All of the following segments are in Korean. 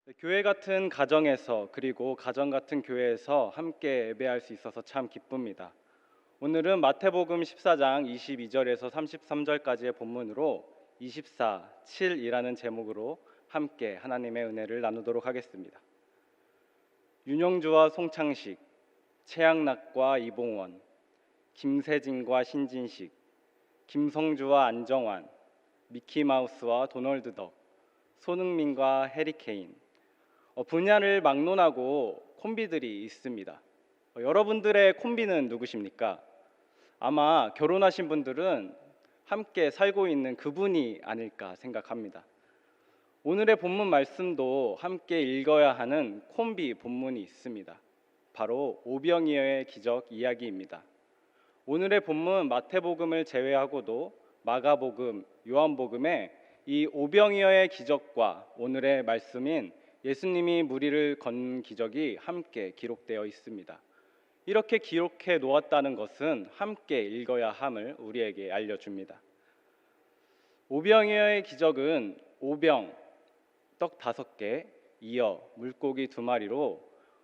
네, 교회 같은 가정에서 그리고 가정 같은 교회에서 함께 예배할 수 있어서 참 기쁩니다. 오늘은 마태복음 14장 22절에서 33절까지의 본문으로 24, 7이라는 제목으로 함께 하나님의 은혜를 나누도록 하겠습니다. 윤영주와 송창식, 최양락과 이봉원, 김세진과 신진식, 김성주와 안정환, 미키마우스와 도널드 덕, 손흥민과 해리케인, 분야를 막론하고 콤비들이 있습니다. 여러분들의 콤비는 누구십니까? 아마 결혼하신 분들은 함께 살고 있는 그분이 아닐까 생각합니다. 오늘의 본문 말씀도 함께 읽어야 하는 콤비 본문이 있습니다. 바로 오병이어의 기적 이야기입니다. 오늘의 본문 마태복음을 제외하고도 마가복음, 요한복음에 이 오병이어의 기적과 오늘의 말씀인 예수님이 무리를 건 기적이 함께 기록되어 있습니다. 이렇게 기록해 놓았다는 것은 함께 읽어야 함을 우리에게 알려줍니다. 오병이어의 기적은 오병, 떡 5개, 이어, 물고기 2마리로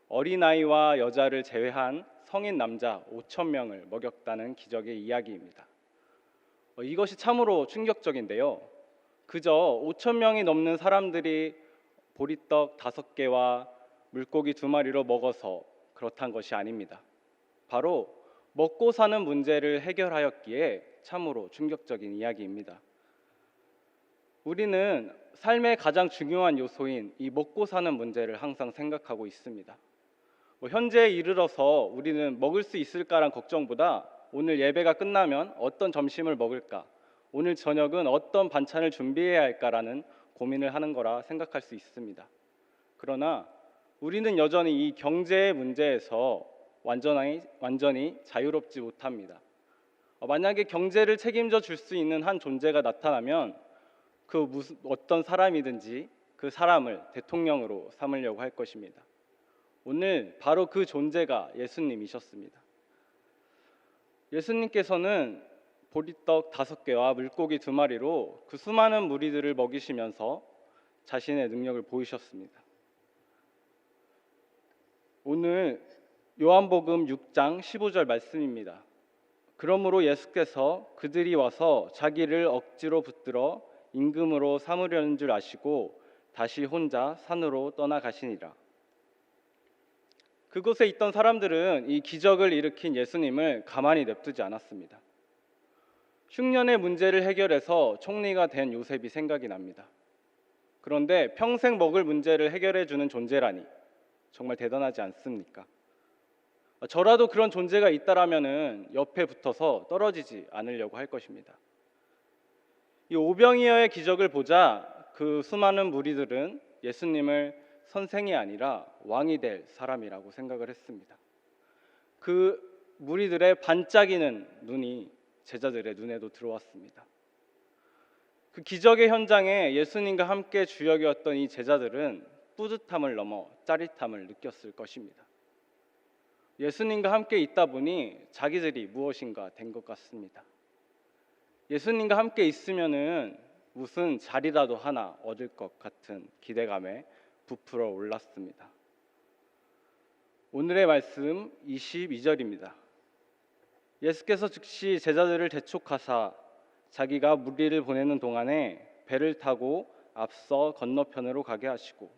어린아이와 여자를 제외한 성인 남자 5,000명을 먹였다는 기적의 이야기입니다. 이것이 참으로 충격적인데요. 그저 5,000명이 넘는 사람들이 보리떡 5개와 물고기 2마리로 먹어서 그렇단 것이 아닙니다. 바로 먹고 사는 문제를 해결하였기에 참으로 충격적인 이야기입니다. 우리는 삶의 가장 중요한 요소인 이 먹고 사는 문제를 항상 생각하고 있습니다. 현재에 이르러서 우리는 먹을 수 있을까란 걱정보다 오늘 예배가 끝나면 어떤 점심을 먹을까, 오늘 저녁은 어떤 반찬을 준비해야 할까라는 고민을 하는 거라 생각할 수 있습니다. 그러나 우리는 여전히 이 경제의 문제에서 완전히 자유롭지 못합니다. 만약에 경제를 책임져 줄 수 있는 한 존재가 나타나면 어떤 사람이든지 그 사람을 대통령으로 삼으려고 할 것입니다. 오늘 바로 그 존재가 예수님이셨습니다. 예수님께서는 보리떡 5개와 물고기 2마리로 그 수많은 무리들을 먹이시면서 자신의 능력을 보이셨습니다. 오늘 요한복음 6장 15절 말씀입니다. 그러므로 예수께서 그들이 와서 자기를 억지로 붙들어 임금으로 삼으려는 줄 아시고 다시 혼자 산으로 떠나가시니라. 그곳에 있던 사람들은 이 기적을 일으킨 예수님을 가만히 냅두지 않았습니다. 흉년의 문제를 해결해서 총리가 된 요셉이 생각이 납니다. 그런데 평생 먹을 문제를 해결해 주는 존재라니 정말 대단하지 않습니까? 저라도 그런 존재가 있다라면은 옆에 붙어서 떨어지지 않으려고 할 것입니다. 이 오병이어의 기적을 보자 그 수많은 무리들은 예수님을 선생이 아니라 왕이 될 사람이라고 생각을 했습니다. 그 무리들의 반짝이는 눈이 제자들의 눈에도 들어왔습니다. 그 기적의 현장에 예수님과 함께 주역이었던 이 제자들은 뿌듯함을 넘어 짜릿함을 느꼈을 것입니다. 예수님과 함께 있다 보니 자기들이 무엇인가 된 것 같습니다. 예수님과 함께 있으면은 무슨 자리라도 하나 얻을 것 같은 기대감에 부풀어 올랐습니다. 오늘의 말씀 22절입니다. 예수께서 즉시 제자들을 재촉하사 자기가 무리를 보내는 동안에 배를 타고 앞서 건너편으로 가게 하시고,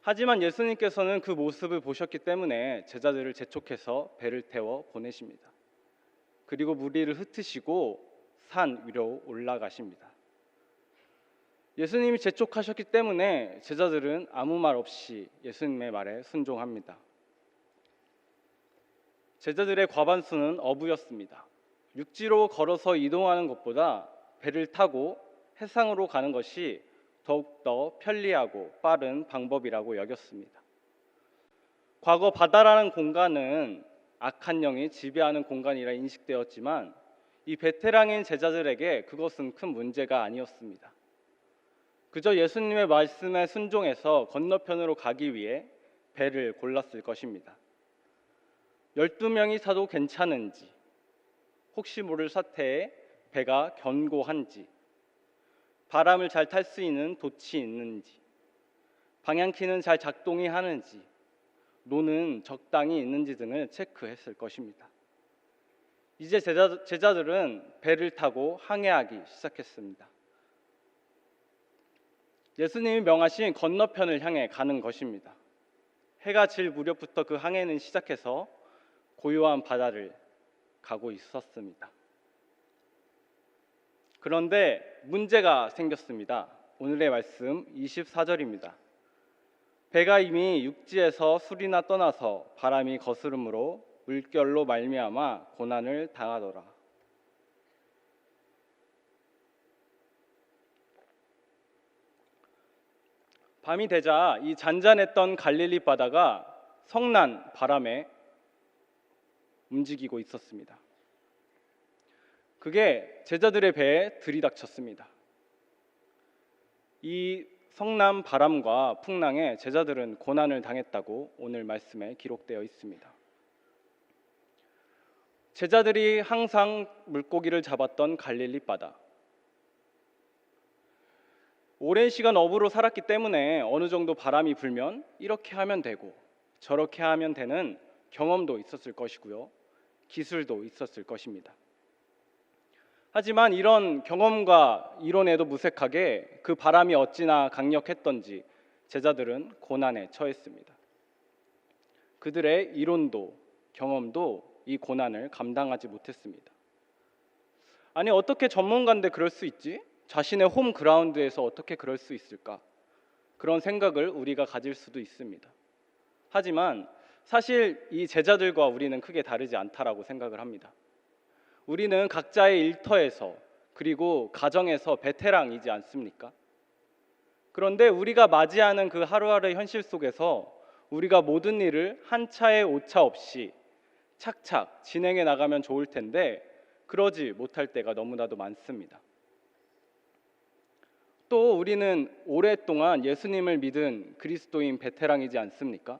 하지만 예수님께서는 그 모습을 보셨기 때문에 제자들을 재촉해서 배를 태워 보내십니다. 그리고 무리를 흩으시고 산 위로 올라가십니다. 예수님이 재촉하셨기 때문에 제자들은 아무 말 없이 예수님의 말에 순종합니다. 제자들의 과반수는 어부였습니다. 육지로 걸어서 이동하는 것보다 배를 타고 해상으로 가는 것이 더욱더 편리하고 빠른 방법이라고 여겼습니다. 과거 바다라는 공간은 악한 영이 지배하는 공간이라 인식되었지만 이 베테랑인 제자들에게 그것은 큰 문제가 아니었습니다. 그저 예수님의 말씀에 순종해서 건너편으로 가기 위해 배를 골랐을 것입니다. 12명이 타도 괜찮은지, 혹시 모를 사태에 배가 견고한지, 바람을 잘 탈 수 있는 돛이 있는지, 방향키는 잘 작동이 하는지, 노는 적당히 있는지 등을 체크했을 것입니다. 이제 제자들은 배를 타고 항해하기 시작했습니다. 예수님이 명하신 건너편을 향해 가는 것입니다. 해가 질 무렵부터 그 항해는 시작해서 고요한 바다를 가고 있었습니다. 그런데 문제가 생겼습니다. 오늘의 말씀 24절입니다. 배가 이미 육지에서 술이나 떠나서 바람이 거스름으로 물결로 말미암아 고난을 당하더라. 밤이 되자 이 잔잔했던 갈릴리 바다가 성난 바람에 움직이고 있었습니다. 그게 제자들의 배에 들이닥쳤습니다. 이 성난 바람과 풍랑에 제자들은 고난을 당했다고 오늘 말씀에 기록되어 있습니다. 제자들이 항상 물고기를 잡았던 갈릴리 바다. 오랜 시간 어부로 살았기 때문에 어느 정도 바람이 불면 이렇게 하면 되고 저렇게 하면 되는 경험도 있었을 것이고요. 기술도 있었을 것입니다. 하지만 이런 경험과 이론에도 무색하게 그 바람이 어찌나 강력했던지 제자들은 고난에 처했습니다. 그들의 이론도 경험도 이 고난을 감당하지 못했습니다. 아니, 어떻게 전문가인데 그럴 수 있지? 자신의 홈 그라운드에서 어떻게 그럴 수 있을까? 그런 생각을 우리가 가질 수도 있습니다. 하지만 사실 이 제자들과 우리는 크게 다르지 않다라고 생각을 합니다. 우리는 각자의 일터에서 그리고 가정에서 베테랑이지 않습니까? 그런데 우리가 맞이하는 그 하루하루의 현실 속에서 우리가 모든 일을 한 차의 오차 없이 착착 진행해 나가면 좋을 텐데 그러지 못할 때가 너무나도 많습니다. 또 우리는 오랫동안 예수님을 믿은 그리스도인 베테랑이지 않습니까?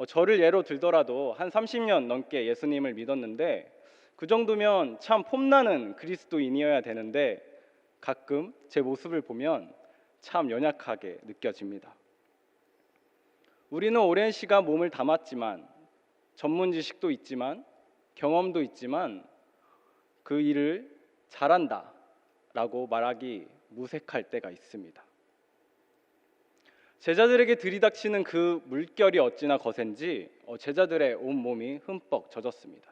저를 예로 들더라도 한 30년 넘게 예수님을 믿었는데 그 정도면 참 폼나는 그리스도인이어야 되는데 가끔 제 모습을 보면 참 연약하게 느껴집니다. 우리는 오랜 시간 몸을 담았지만 전문 지식도 있지만 경험도 있지만 그 일을 잘한다 라고 말하기 무색할 때가 있습니다. 제자들에게 들이닥치는 그 물결이 어찌나 거센지 제자들의 온몸이 흠뻑 젖었습니다.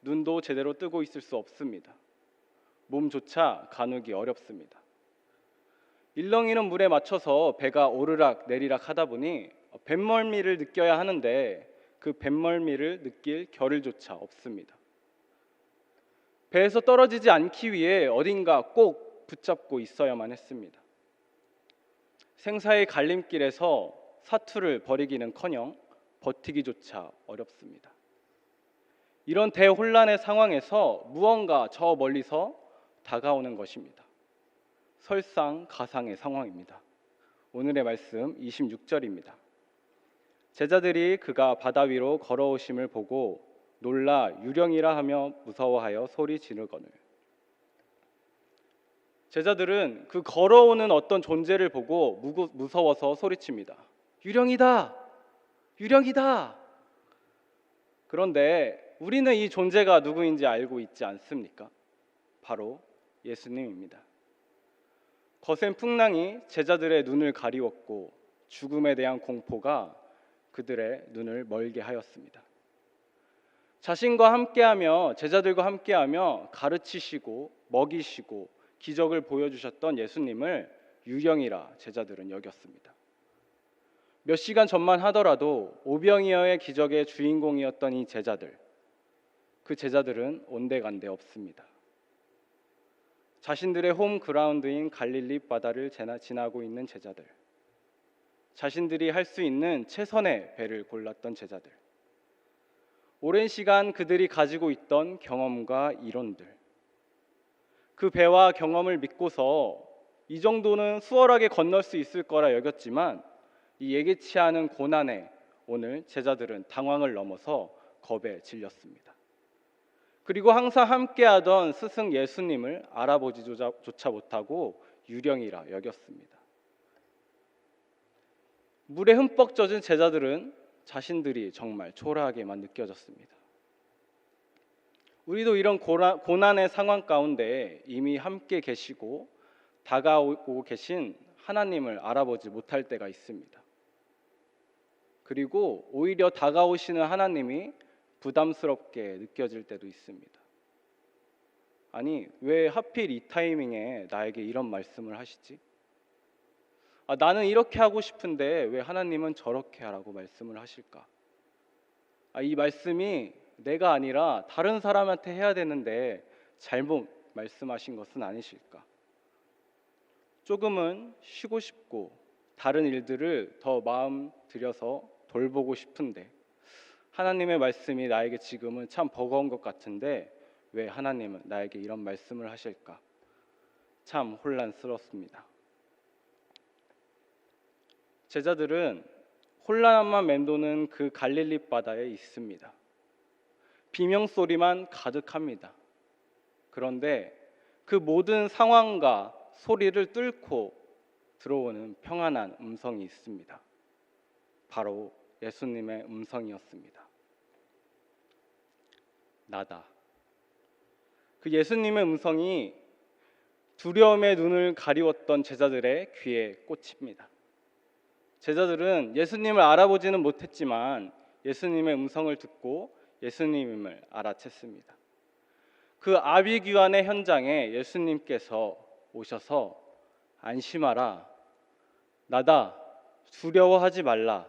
눈도 제대로 뜨고 있을 수 없습니다. 몸조차 가누기 어렵습니다. 일렁이는 물에 맞춰서 배가 오르락 내리락 하다 보니 뱃멀미를 느껴야 하는데 그 뱃멀미를 느낄 겨를조차 없습니다. 배에서 떨어지지 않기 위해 어딘가 꼭 붙잡고 있어야만 했습니다. 생사의 갈림길에서 사투를 벌이기는커녕 버티기조차 어렵습니다. 이런 대혼란의 상황에서 무언가 저 멀리서 다가오는 것입니다. 설상가상의 상황입니다. 오늘의 말씀 26절입니다. 제자들이 그가 바다 위로 걸어오심을 보고 놀라 유령이라 하며 무서워하여 소리 지르거늘. 제자들은 그 걸어오는 어떤 존재를 보고 무서워서 소리칩니다. 유령이다! 유령이다! 그런데 우리는 이 존재가 누구인지 알고 있지 않습니까? 바로 예수님입니다. 거센 풍랑이 제자들의 눈을 가리웠고 죽음에 대한 공포가 그들의 눈을 멀게 하였습니다. 자신과 함께하며 제자들과 함께하며 가르치시고 먹이시고 기적을 보여주셨던 예수님을 유령이라 제자들은 여겼습니다. 몇 시간 전만 하더라도 오병이어의 기적의 주인공이었던 이 제자들, 그 제자들은 온데간데 없습니다. 자신들의 홈 그라운드인 갈릴리 바다를 지나고 있는 제자들, 자신들이 할 수 있는 최선의 배를 골랐던 제자들, 오랜 시간 그들이 가지고 있던 경험과 이론들, 그 배와 경험을 믿고서 이 정도는 수월하게 건널 수 있을 거라 여겼지만 이 예기치 않은 고난에 오늘 제자들은 당황을 넘어서 겁에 질렸습니다. 그리고 항상 함께하던 스승 예수님을 알아보지조차 못하고 유령이라 여겼습니다. 물에 흠뻑 젖은 제자들은 자신들이 정말 초라하게만 느껴졌습니다. 우리도 이런 고난의 상황 가운데 이미 함께 계시고 다가오고 계신 하나님을 알아보지 못할 때가 있습니다. 그리고 오히려 다가오시는 하나님이 부담스럽게 느껴질 때도 있습니다. 아니, 왜 하필 이 타이밍에 나에게 이런 말씀을 하시지? 나는 이렇게 하고 싶은데 왜 하나님은 저렇게 하라고 말씀을 하실까? 이 말씀이 내가 아니라 다른 사람한테 해야 되는데 잘못 말씀하신 것은 아니실까? 조금은 쉬고 싶고 다른 일들을 더 마음 들여서 돌보고 싶은데 하나님의 말씀이 나에게 지금은 참 버거운 것 같은데 왜 하나님은 나에게 이런 말씀을 하실까? 참 혼란스럽습니다. 제자들은 혼란만 맴도는 그 갈릴리 바다에 있습니다. 비명소리만 가득합니다. 그런데 그 모든 상황과 소리를 뚫고 들어오는 평안한 음성이 있습니다. 바로 예수님의 음성이었습니다. 나다. 그 예수님의 음성이 두려움의 눈을 가리웠던 제자들의 귀에 꽂힙니다. 제자들은 예수님을 알아보지는 못했지만 예수님의 음성을 듣고 예수님임을 알아챘습니다. 그 아비규환의 현장에 예수님께서 오셔서 안심하라, 나다, 두려워하지 말라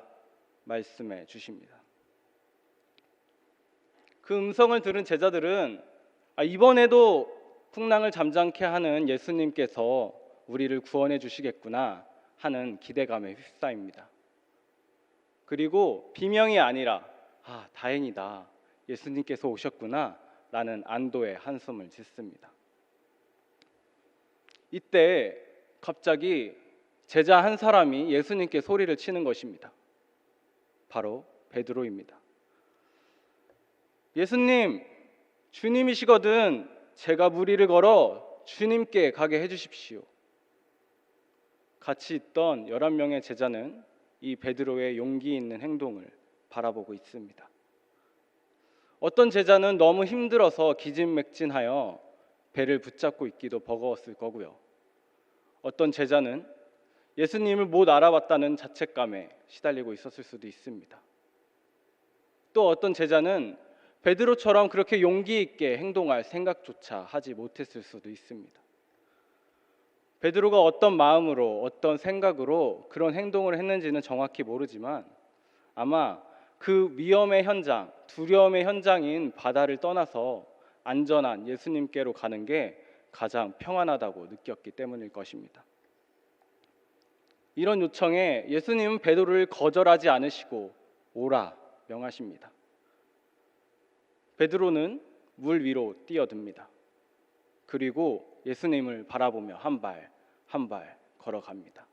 말씀해 주십니다. 그 음성을 들은 제자들은 이번에도 풍랑을 잠잠케 하는 예수님께서 우리를 구원해 주시겠구나 하는 기대감에 휩싸입니다. 그리고 비명이 아니라 다행이다, 예수님께서 오셨구나 라는 안도의 한숨을 짓습니다. 이때 갑자기 제자 한 사람이 예수님께 소리를 치는 것입니다. 바로 베드로입니다. 예수님, 주님이시거든 제가 무리를 걸어 주님께 가게 해주십시오. 같이 있던 11명의 제자는 이 베드로의 용기 있는 행동을 바라보고 있습니다. 어떤 제자는 너무 힘들어서 기진맥진하여 배를 붙잡고 있기도 버거웠을 거고요. 어떤 제자는 예수님을 못 알아봤다는 자책감에 시달리고 있었을 수도 있습니다. 또 어떤 제자는 베드로처럼 그렇게 용기 있게 행동할 생각조차 하지 못했을 수도 있습니다. 베드로가 어떤 마음으로 어떤 생각으로 그런 행동을 했는지는 정확히 모르지만 아마 그 위험의 현장, 두려움의 현장인 바다를 떠나서 안전한 예수님께로 가는 게 가장 평안하다고 느꼈기 때문일 것입니다. 이런 요청에 예수님은 베드로를 거절하지 않으시고 오라 명하십니다. 베드로는 물 위로 뛰어듭니다. 그리고 예수님을 바라보며 한 발 한 발 걸어갑니다.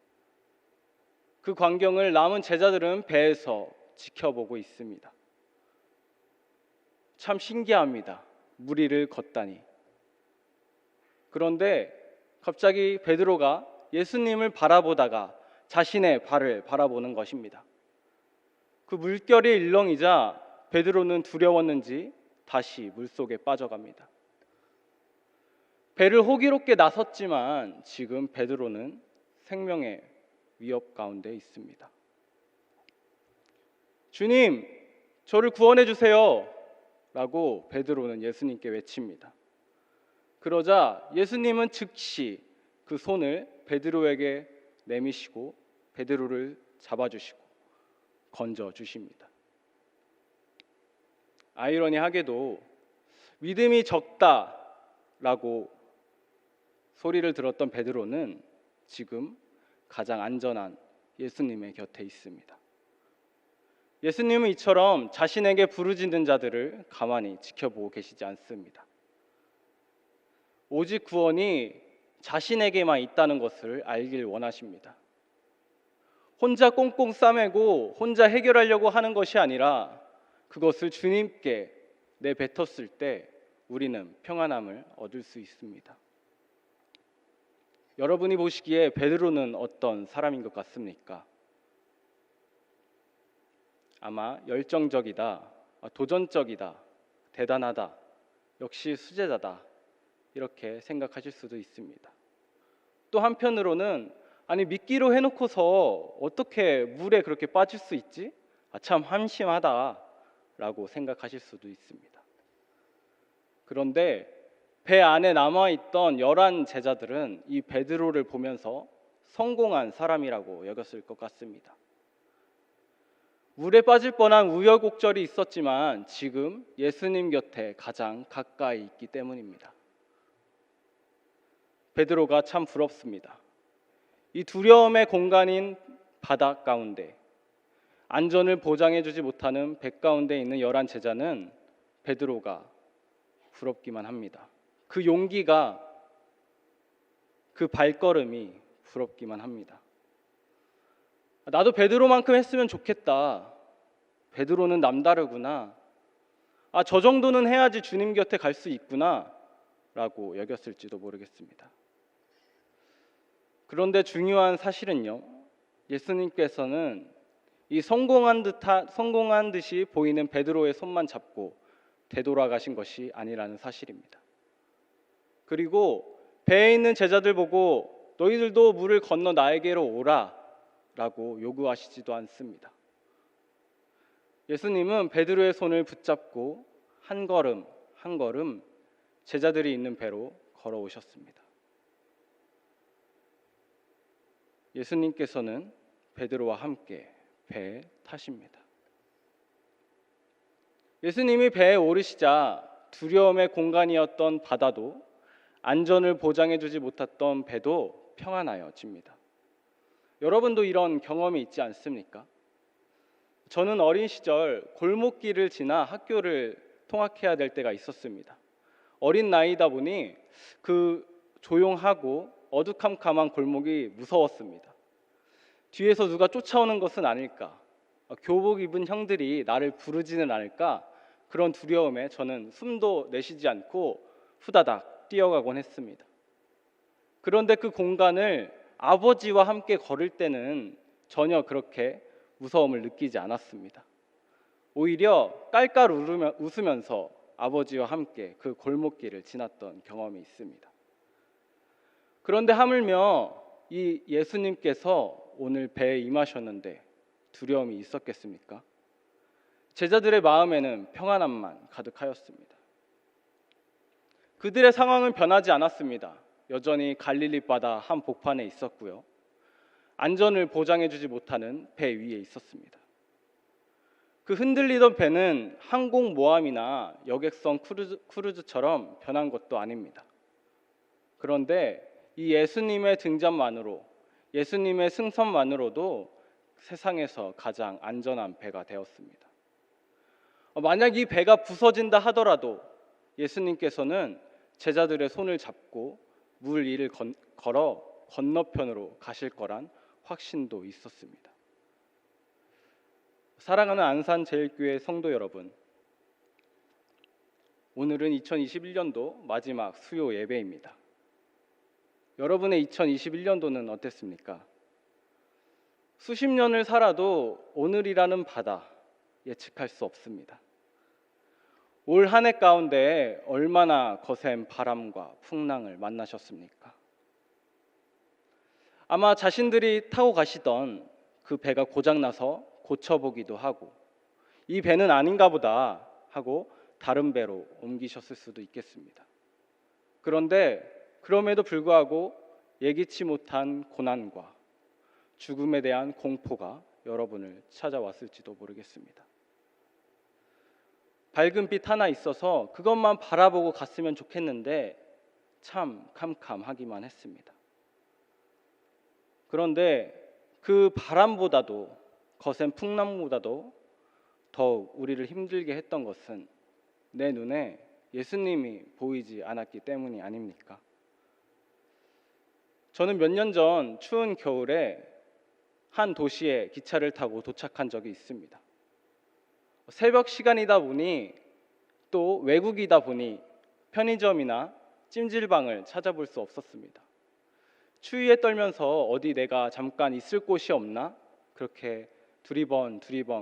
그 광경을 남은 제자들은 배에서 지켜보고 있습니다. 참 신기합니다. 물 위를 걷다니. 그런데 갑자기 베드로가 예수님을 바라보다가 자신의 발을 바라보는 것입니다. 그 물결이 일렁이자 베드로는 두려웠는지 다시 물속에 빠져갑니다. 배를 호기롭게 나섰지만 지금 베드로는 생명의 위협 가운데 있습니다. 주님, 저를 구원해 주세요 라고 베드로는 예수님께 외칩니다. 그러자 예수님은 즉시 그 손을 베드로에게 내미시고 베드로를 잡아주시고 건져주십니다. 아이러니하게도 믿음이 적다라고 소리를 들었던 베드로는 지금 가장 안전한 예수님의 곁에 있습니다. 예수님은 이처럼 자신에게 부르짖는 자들을 가만히 지켜보고 계시지 않습니다. 오직 구원이 자신에게만 있다는 것을 알길 원하십니다. 혼자 꽁꽁 싸매고 혼자 해결하려고 하는 것이 아니라 그것을 주님께 내뱉었을 때 우리는 평안함을 얻을 수 있습니다. 여러분이 보시기에 베드로는 어떤 사람인 것 같습니까? 아마 열정적이다, 도전적이다, 대단하다, 역시 수제자다 이렇게 생각하실 수도 있습니다. 또 한편으로는 아니 미끼로 해놓고서 어떻게 물에 그렇게 빠질 수 있지? 참 한심하다라고 생각하실 수도 있습니다. 그런데 배 안에 남아있던 11 제자들은 이 베드로를 보면서 성공한 사람이라고 여겼을 것 같습니다. 물에 빠질 뻔한 우여곡절이 있었지만 지금 예수님 곁에 가장 가까이 있기 때문입니다. 베드로가 참 부럽습니다. 이 두려움의 공간인 바다 가운데 안전을 보장해주지 못하는 배 가운데 있는 11 제자는 베드로가 부럽기만 합니다. 그 용기가, 그 발걸음이 부럽기만 합니다. 나도 베드로만큼 했으면 좋겠다. 베드로는 남다르구나. 저 정도는 해야지 주님 곁에 갈 수 있구나 라고 여겼을지도 모르겠습니다. 그런데 중요한 사실은요, 예수님께서는 이 성공한 듯이 보이는 베드로의 손만 잡고 되돌아가신 것이 아니라는 사실입니다. 그리고 배에 있는 제자들 보고 너희들도 물을 건너 나에게로 오라 라고 요구하시지도 않습니다. 예수님은 베드로의 손을 붙잡고 한 걸음 한 걸음 제자들이 있는 배로 걸어오셨습니다. 예수님께서는 베드로와 함께 배에 타십니다. 예수님이 배에 오르시자 두려움의 공간이었던 바다도 안전을 보장해주지 못했던 배도 평안하여집니다. 여러분도 이런 경험이 있지 않습니까? 저는 어린 시절 골목길을 지나 학교를 통학해야 될 때가 있었습니다. 어린 나이다 보니 그 조용하고 어두컴컴한 골목이 무서웠습니다. 뒤에서 누가 쫓아오는 것은 아닐까, 교복 입은 형들이 나를 부르지는 않을까, 그런 두려움에 저는 숨도 내쉬지 않고 후다닥 뛰어가곤 했습니다. 그런데 그 공간을 아버지와 함께 걸을 때는 전혀 그렇게 무서움을 느끼지 않았습니다. 오히려 깔깔 웃으면서 아버지와 함께 그 골목길을 지났던 경험이 있습니다. 그런데 하물며 이 예수님께서 오늘 배에 임하셨는데 두려움이 있었겠습니까? 제자들의 마음에는 평안함만 가득하였습니다. 그들의 상황은 변하지 않았습니다. 여전히 갈릴리 바다 한복판에 있었고요. 안전을 보장해주지 못하는 배 위에 있었습니다. 그 흔들리던 배는 항공모함이나 여객선 크루즈처럼 변한 것도 아닙니다. 그런데 이 예수님의 등장만으로, 예수님의 승선만으로도 세상에서 가장 안전한 배가 되었습니다. 만약 이 배가 부서진다 하더라도 예수님께서는 제자들의 손을 잡고 물 위를 걸어 건너편으로 가실 거란 확신도 있었습니다. 사랑하는 안산제일교회 성도 여러분, 오늘은 2021년도 마지막 수요 예배입니다. 여러분의 2021년도는 어땠습니까? 수십 년을 살아도 오늘이라는 바다 예측할 수 없습니다. 올 한 해 가운데 얼마나 거센 바람과 풍랑을 만나셨습니까? 아마 자신들이 타고 가시던 그 배가 고장나서 고쳐보기도 하고 이 배는 아닌가 보다 하고 다른 배로 옮기셨을 수도 있겠습니다. 그런데 그럼에도 불구하고 예기치 못한 고난과 죽음에 대한 공포가 여러분을 찾아왔을지도 모르겠습니다. 밝은 빛 하나 있어서 그것만 바라보고 갔으면 좋겠는데 참 캄캄하기만 했습니다. 그런데 그 바람보다도 거센 풍랑보다도 더욱 우리를 힘들게 했던 것은 내 눈에 예수님이 보이지 않았기 때문이 아닙니까? 저는 몇 년 전 추운 겨울에 한 도시에 기차를 타고 도착한 적이 있습니다. 새벽 시간이다 보니 또 외국이다 보니 편의점이나 찜질방을 찾아볼 수 없었습니다. 추위에 떨면서 어디 내가 잠깐 있을 곳이 없나 그렇게 두리번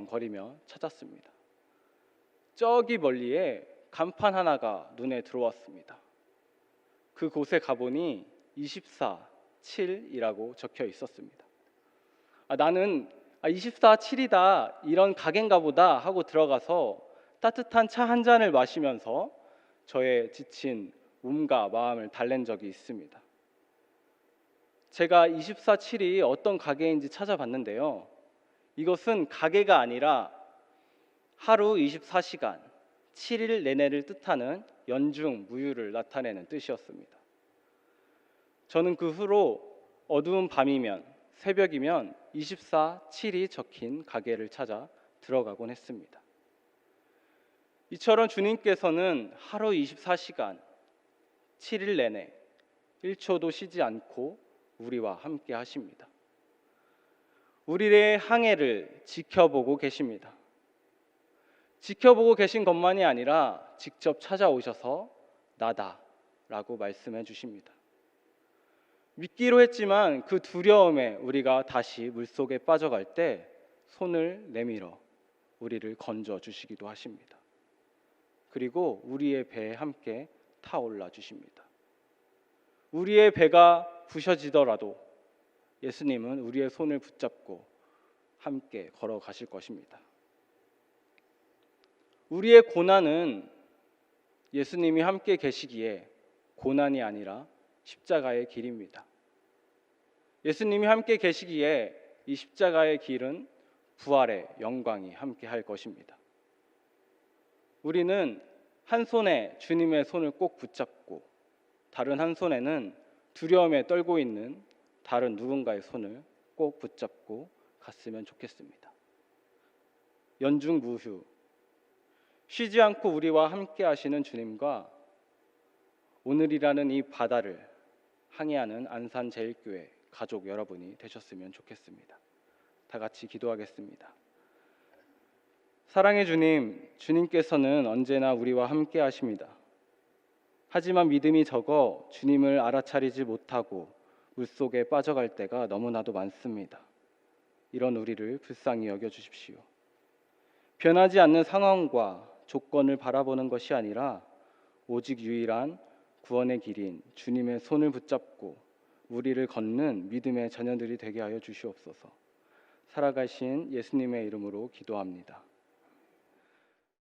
거리며 찾았습니다. 저기 멀리에 간판 하나가 눈에 들어왔습니다. 그곳에 가보니 24/7이라고 적혀 있었습니다. 나는 24/7이다 이런 가게인가 보다 하고 들어가서 따뜻한 차 한 잔을 마시면서 저의 지친 몸과 마음을 달랜 적이 있습니다. 제가 24/7이 어떤 가게인지 찾아봤는데요. 이것은 가게가 아니라 하루 24시간 7일 내내를 뜻하는 연중 무휴를 나타내는 뜻이었습니다. 저는 그 후로 어두운 밤이면 새벽이면 24/7이 적힌 가게를 찾아 들어가곤 했습니다. 이처럼 주님께서는 하루 24시간 7일 내내 1초도 쉬지 않고 우리와 함께 하십니다. 우리의 항해를 지켜보고 계십니다. 지켜보고 계신 것만이 아니라 직접 찾아오셔서 나다 라고 말씀해 주십니다. 믿기로 했지만 그 두려움에 우리가 다시 물속에 빠져갈 때 손을 내밀어 우리를 건져 주시기도 하십니다. 그리고 우리의 배에 함께 타올라 주십니다. 우리의 배가 부셔지더라도 예수님은 우리의 손을 붙잡고 함께 걸어가실 것입니다. 우리의 고난은 예수님이 함께 계시기에 고난이 아니라 십자가의 길입니다. 예수님이 함께 계시기에 이 십자가의 길은 부활의 영광이 함께 할 것입니다. 우리는 한 손에 주님의 손을 꼭 붙잡고 다른 한 손에는 두려움에 떨고 있는 다른 누군가의 손을 꼭 붙잡고 갔으면 좋겠습니다. 연중무휴, 쉬지 않고 우리와 함께 하시는 주님과 오늘이라는 이 바다를 항해하는 안산제일교회 가족 여러분이 되셨으면 좋겠습니다. 다 같이 기도하겠습니다. 사랑의 주님, 주님께서는 언제나 우리와 함께 하십니다. 하지만 믿음이 적어 주님을 알아차리지 못하고 물속에 빠져갈 때가 너무나도 많습니다. 이런 우리를 불쌍히 여겨주십시오. 변하지 않는 상황과 조건을 바라보는 것이 아니라 오직 유일한 구원의 길인 주님의 손을 붙잡고 우리를 걷는 믿음의 자녀들이 되게 하여 주시옵소서. 살아가신 예수님의 이름으로 기도합니다.